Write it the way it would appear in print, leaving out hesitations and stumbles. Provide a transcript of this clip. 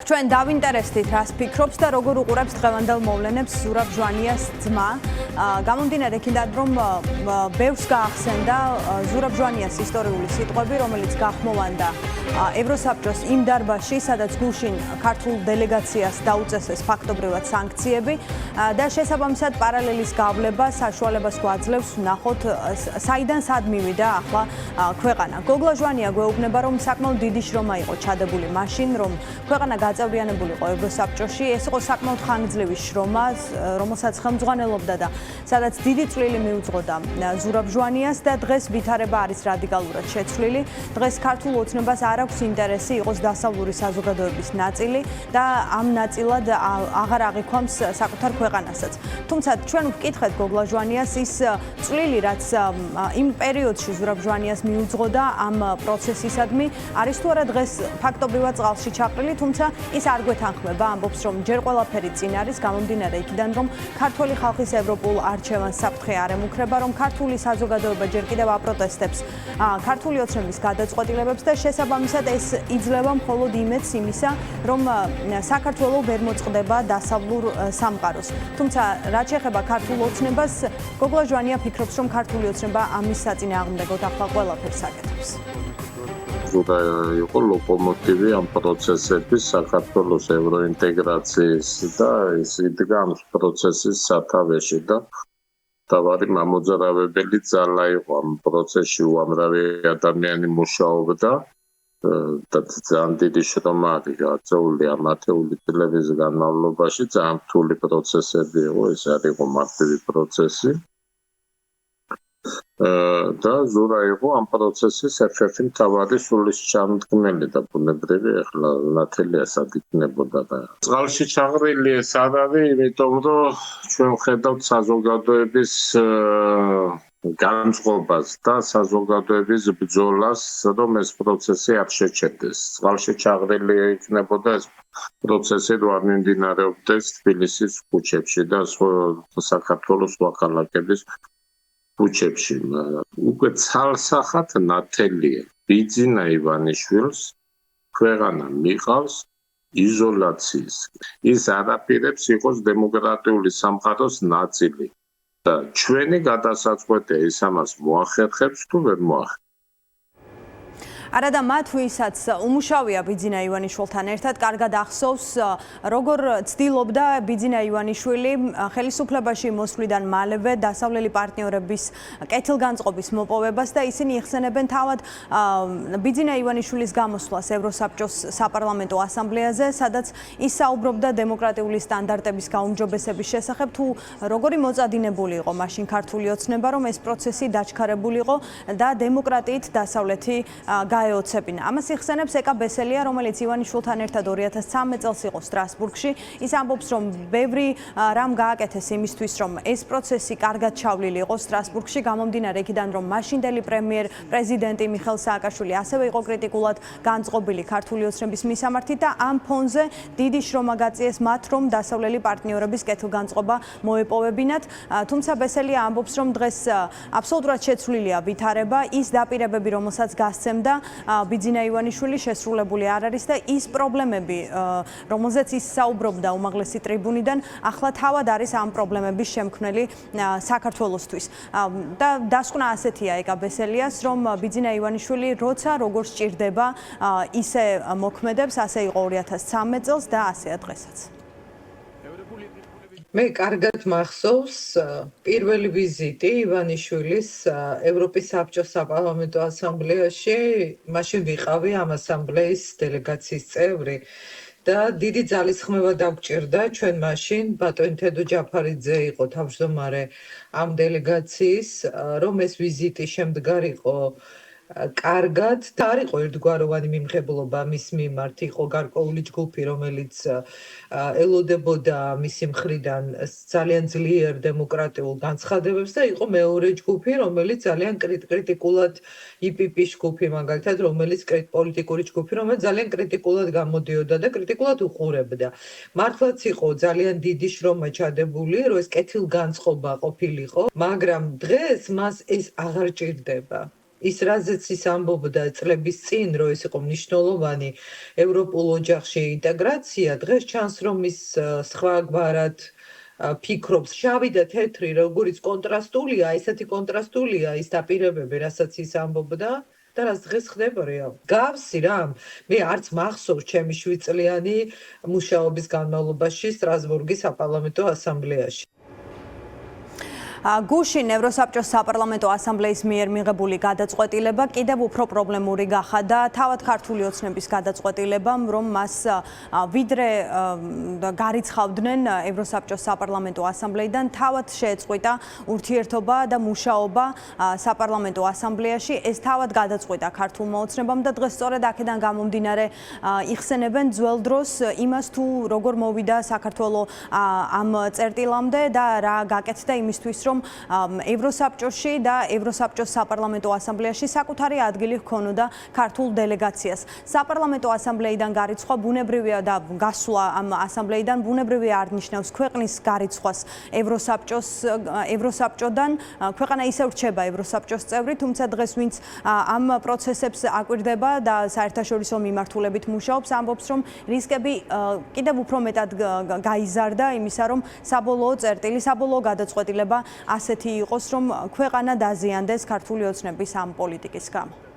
ჩვენ დავინტერესდით, რას ფიქრობს და როგორ უყურებს დღევანდელ მოვლენებს ზურაბ ჟვანიას ძმა. გამომდინარე იქიდან, რომ ბევრს გაახსენდა ზურაბ ჟვანიას ისტორიული სიტყვები, რომელიც გახმოვანდა ევროსაბჭოს იმ დარბაზში, სადაც გუშინ ქართულ დელეგაციას დაუწესეს ფაქტობრივად სანქციები და შესაბამისად პარალელის გავლება საშუალებას გვაძლევს ვნახოთ, საიდან სად მივიდა ახლა ქვეყანა. გოგლა ჟვანია გვეუბნება, რომ საკმაოდ დიდი შრომა იყო ჩადებული მაშინ, რომ ქვეყანა გაწევრიანებულიყო ევროსაბჭოში. ეს იყო საკმაოდ ხანგრძლივი შრომა, რომელსაც ხელმძღვანელობდა და სადაც დიდი წვლილი მიუძღოდა ზურაბ ჟვანიას და დღეს ვითარება არის რადიკალურად შეცვლილი. დღეს ქართულ ოცნებას არ აქვს ინტერესი იყოს დასავლური საზოგადოების ნაწილი და ამ ნაწილად აღარ აღიქვამს საკუთარ ქვეყანასაც. თუმცა ჩვენ ვკითხეთ გოგლა ჟვანიას ის წვლილი, რაც იმ პერიოდში ზურაბ ჟვანიას მიუძღოდა ამ პროცესისადმი, არის თუ არა დღეს ფაქტობრივად წყალში ჩაყრილი, თუმცა ის არ გვეთანხმება, ამბობს, რომ ჯერ ყველაფერი წინ არის, გამომდინარე იქიდან, რომ ქართველი ხალხის ევროპულ არჩევანს საფრთხე არ ემუქრება, რომ ქართული საზოგადოება ჯერ კიდევ აპროტესტებს ქართული ოცნების გადაწყვეტილებებს და შესაბამისად ეს იძლევა მხოლოდ იმედს იმისა, რომ საქართველო ვერ მოწყდება დასავლურ სამყაროს. თუმცა რაც შეეხება ქართულ ოცნებას, გოგლა ჟვანია ფიქრობს, რომ ქართული ოცნება ამის საწინააღმდეგოდ ახლა ყველაფერს აკეთებს. იყო ლოკომოტივი ამ პროცესების საქართველოს ევროინტეგრაციის და ის იდგა ამ პროცესის სათავეში და თავარი მამოძრავებელი ძალა იყო ამ პროცესში. უამრავი ადამიანი მუშაობდა და ძალიან დიდი შრომა არის გაწეული ამ ათეული წლების განმავლობაში. ძალიან რთული პროცესები იყო, ეს არ იყო მარტივი პროცესი. და ზურა იყო ამ პროცესის ერთ-ერთი მთავარი სულისჩამდგმელი და ბუნებრივი ახლა ნათელია სად იქნებოდა და წყალში ჩაღრილი ეს არ არის, იმიტომ რომ ჩვენ ვხედავთ საზოგადოების განწყობას და საზოგადოების ბრძოლას, რომ ეს პროცესი არ შეჩერდეს. წყალში ჩაღრილი იქნებოდა ეს პროცესი, რომ არ მიმდინარეობდეს თბილისის ქუჩებში და საქართველოს სხვა ქალაქების ქუჩებში. უკვე ცალსახად ნათელია ბიძინა ივანიშვილს ქვეყანა მიყავს იზოლაციის. ის არაპირებს იყოს დემოკრატიული სამყაროს ნაწილი და ჩვენი გადასაწყვეტია ის ამას მოახერხებს თუ ვერ მოახერხებს. არადა მათ ვისაც უმუშავია ბიძინა ივანიშვილთან ერთად, კარგად ახსოვს, როგორ ცდილობდა ბიძინა ივანიშვილი ხელისუფლებაში მოსვლიდან მალევე დასავლელი პარტნიორების კეთილგანწყობის მოპოვებას და ისინი იხსენებენ თავად ბიძინა ივანიშვილის გამოსვლას ევროსაბჭოს საპარლამენტო ასამბლეაზე, სადაც ის საუბრობდა დემოკრატიული სტანდარტების გაუმჯობესების შესახებ, თუ როგორი მოწადინებული იყო მაშინ ქართული ოცნება, რომ ეს პროცესი დაჩქარებულიყო და დემოკრატიით დასავლეთი გაეოცებინა. ამას იხსენებს ეკა ბესელია, რომელიც ივანიშვილთან ერთად 2013 წელს იყო სტრასბურგში. ის ამბობს, რომ ბევრი რამ გააკეთეს იმისთვის, რომ ეს პროცესი კარგად ჩავლილი იყო სტრასბურგში, გამომდინარე იქიდან, რომ მაშინდელი პრეზიდენტი მიხეილ სააკაშვილი ასევე იყო კრიტიკულად განწყობილი ქართული ოცნების მისამართით და ამ ფონზე დიდი შრომა გაწიეს მათ, რომ დასავლელი პარტნიორების კეთილგანწყობა მოეპოვებინათ. თუმცა ბესელია ამბობს, რომ დღეს აბსოლუტურად შეცვლილია ვითარება, ის დაპირებები, რომელსაც გასცემდა ბიძინა ივანიშვილი შესრულებული არ არის და ის პრობლემები, რომელზეც ის საუბრობდა უმაღლესი ტრიბუნიდან, ახლა თავად არის ამ პრობლემების შემქმნელი საქართველოსთვის. და დასკვნა ასეთია ეკა ბესელიას, რომ ბიძინა ივანიშვილი როცა როგორ სჭირდება, ისე მოქმედებს, ასე იყო 2013 წელს და ასეა დღესაც. მე კარგად მახსოვს პირველი ვიზიტი ივანიშვილის ევროპის საბჭოს საპარლამენტო ასამბლეაში. მაშინ ვიყავი ამ ასამბლეის დელეგაციის წევრი და დიდი ძალისხმევა დაგვჭირდა. ჩვენ მაშინ ბატონი თედო ჯაფარიძე იყო თავმჯდომარე ამ დელეგაციის, რომ ეს ვიზიტი შემდგარიყო კარგად და არ იყო ერთგვაროვანი მიმღებლობა მის მიმართ, იყო გარკვეული ჯგუფი, რომელიც ელოდებოდა მისი მხრიდან ძალიან ძლიერ დემოკრატიულ განცხადებებს და იყო მეორე ჯგუფი, რომელიც ძალიან კრიტიკულად იპიპის ჯგუფი მაგალითად, რომელიც პოლიტიკური ჯგუფი, რომელიც ძალიან კრიტიკულად გამოდიოდა და კრიტიკულად უყურებდა. მართლაც იყო ძალიან დიდი შრომა ჩადებული, რომ ეს კეთილგანწყობა ყოფილიყო, მაგრამ დღეს მას ეს აღარ ჭირდება. ის რაზეც ის ამბობდა წლების წინ, რომ ეს იყო მნიშვნელოვანი ევროპულ ოჯახში ინტეგრაცია, დღეს ჩანს, რომ ის სხვაგვარად ფიქრობს. შავი და თეთრი, როგორც კონტრასტულია, ესეთი კონტრასტულია ის დაპირებები, რასაც ის ამბობდა და რაც დღეს ხდება რეალურად. გავსი რა, მე არც მახსოვს ჩემი 7 წლიანი მუშაობის განმავლობაში სტრასბურგის საპარლამენტო ასამბლეაში. გუშინ ევროსაბჭოს საპარლამენტო ასამბლეის მიერ მიღებული გადაწყვეტილება კიდევ უფრო პრობლემური გახადა თავად ქართული ოცნების გადაწყვეტილებამ, რომ მას ვიდრე გარიცხავდნენ ევროსაბჭოს საპარლამენტო ასამბლეიდან, თავად შეეწყვიტა ურთიერთობა და მუშაობა საპარლამენტო ასამბლეაში. ეს თავად გადაწყვიტა ქართულმა ოცნებამ და დღეს სწორედ აქედან გამომდინარე იხსენებენ ძველ დროს იმას, თუ როგორ მოვიდა საქართველო ამ წერტილამდე და რა გაკეთდა იმისთვის, რომ ევროსაბჭოში და ევროსაბჭოს საპარლამენტო ასამბლეაში საკუთარი ადგილი ჰქონოდა ქართულ დელეგაციას. საპარლამენტო ასამბლეიდან გარიცხვა ბუნებრივია და გასვლა ამ ასამბლეიდან ბუნებრივია არ ნიშნავს ქვეყნის გარიცხვას ევროსაბჭოდან. ქვეყანა ისევ რჩება ევროსაბჭოს წევრი, თუმცა დღეს ვინც ამ პროცესებს აკვირდება და საერთაშორისო მიმართულებით მუშაობს, ამბობს, რომ რისკები კიდევ უფრო მეტად გაიზარდა იმისა, რომ საბოლოო წერტილი, საბოლოო გადაწყვეტილება ასეთი იყოს, რომ ქვეყანა დაზიანდეს ქართული ოცნების ამ პოლიტიკის გამო.